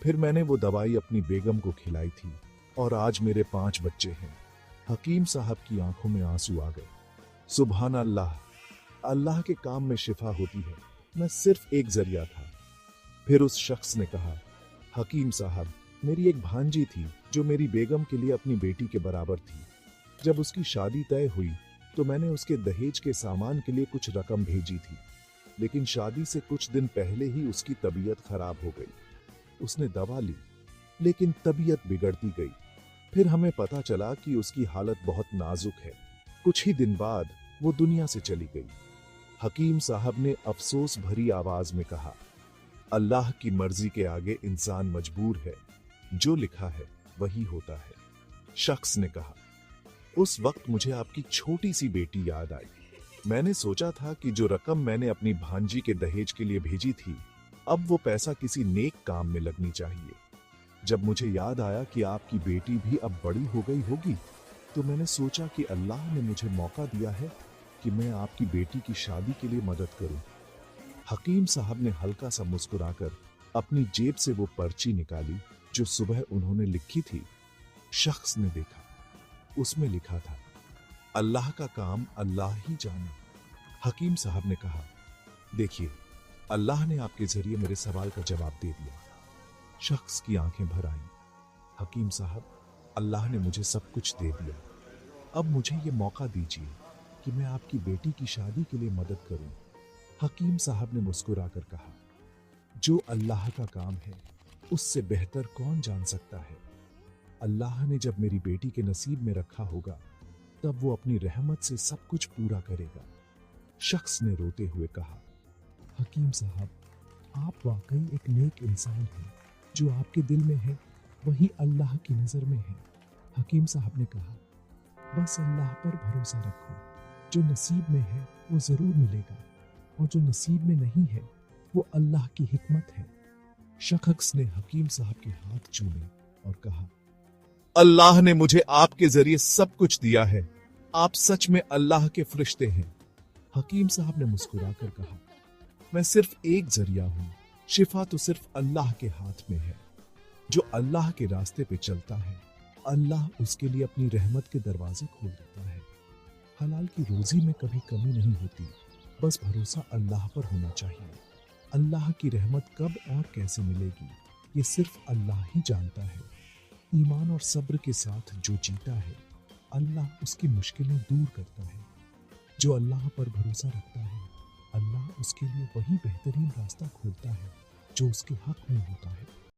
फिर मैंने वो दवाई अपनी बेगम को खिलाई थी और आज मेरे 5 बच्चे हैं। हकीम साहब की आंखों में आंसू आ गए। सुभान अल्लाह, अल्लाह के काम में शिफा होती है, मैं सिर्फ एक जरिया था। फिर उस शख्स ने कहा, हकीम साहब, मेरी एक भांजी थी जो मेरी बेगम के लिए अपनी बेटी के बराबर थी। जब उसकी शादी तय हुई तो मैंने उसके दहेज के सामान के लिए कुछ रकम भेजी थी, लेकिन शादी से कुछ दिन पहले ही उसकी तबीयत खराब हो गई। उसने दवा ली, लेकिन तबीयत बिगड़ती गई। फिर हमें पता चला कि उसकी हालत बहुत नाजुक है। कुछ ही दिन बाद वो दुनिया से चली गई। हकीम साहब ने अफसोस भरी आवाज में कहा, अल्लाह की मर्जी के आगे इंसान मजबूर है, जो लिखा है वही होता है। शख्स ने कहा, उस वक्त मुझे आपकी छोटी सी बेटी याद आई। मैंने सोचा था कि जो रकम मैंने अपनी भांजी के दहेज के लिए भेजी थी, अब वो पैसा किसी नेक काम में लगनी चाहिए। जब मुझे याद आया कि आपकी बेटी भी अब बड़ी हो गई होगी, तो मैंने सोचा कि अल्लाह ने मुझे मौका दिया है कि मैं आपकी बेटी की शादी के लिए मदद करूं। हकीम साहब ने हल्का सा मुस्कुराकर अपनी जेब से वो पर्ची निकाली जो सुबह उन्होंने लिखी थी। शख्स ने देखा, उसमें लिखा था, अल्लाह का काम अल्लाह ही जाने। हकीम साहब ने कहा, देखिए, अल्लाह ने आपके जरिए मेरे सवाल का जवाब दे दिया। शख्स की आंखें भर आईं। हकीम साहब, अल्लाह ने मुझे सब कुछ दे दिया, अब मुझे ये मौका दीजिए कि मैं आपकी बेटी की शादी के लिए मदद करूं। हकीम साहब ने मुस्कुराकर कहा, जो अल्लाह का काम है उससे बेहतर कौन जान सकता है। अल्लाह ने जब मेरी बेटी के नसीब में रखा होगा, तब वो अपनी रहमत से सब कुछ पूरा करेगा। शख्स ने रोते हुए कहा, हकीम साहब, आप वाकई एक नेक इंसान हैं। जो आपके दिल में है वही अल्लाह की नज़र में है। हकीम साहब ने कहा, बस अल्लाह पर भरोसा रखो, जो नसीब में है वो ज़रूर मिलेगा, और जो नसीब में नहीं है वो अल्लाह की हिकमत है। शख्स ने हकीम साहब के हाथ चूमे और कहा, अल्लाह ने मुझे आपके जरिए सब कुछ दिया है, आप सच में अल्लाह के फरिश्ते हैं। हकीम साहब ने मुस्कुराकर कहा, मैं सिर्फ एक जरिया हूं, शिफा तो सिर्फ अल्लाह के हाथ में है। जो अल्लाह के रास्ते पे चलता है, अल्लाह उसके लिए अपनी रहमत के दरवाजे खोल देता है। हलाल की रोजी में कभी कमी नहीं होती, बस भरोसा अल्लाह पर होना चाहिए। अल्लाह की रहमत कब और कैसे मिलेगी, ये सिर्फ अल्लाह ही जानता है। ईमान और सब्र के साथ जो जीता है, अल्लाह उसकी मुश्किलें दूर करता है। जो अल्लाह पर भरोसा रखता है, अल्लाह उसके लिए वही बेहतरीन रास्ता खोलता है जो उसके हक में होता है।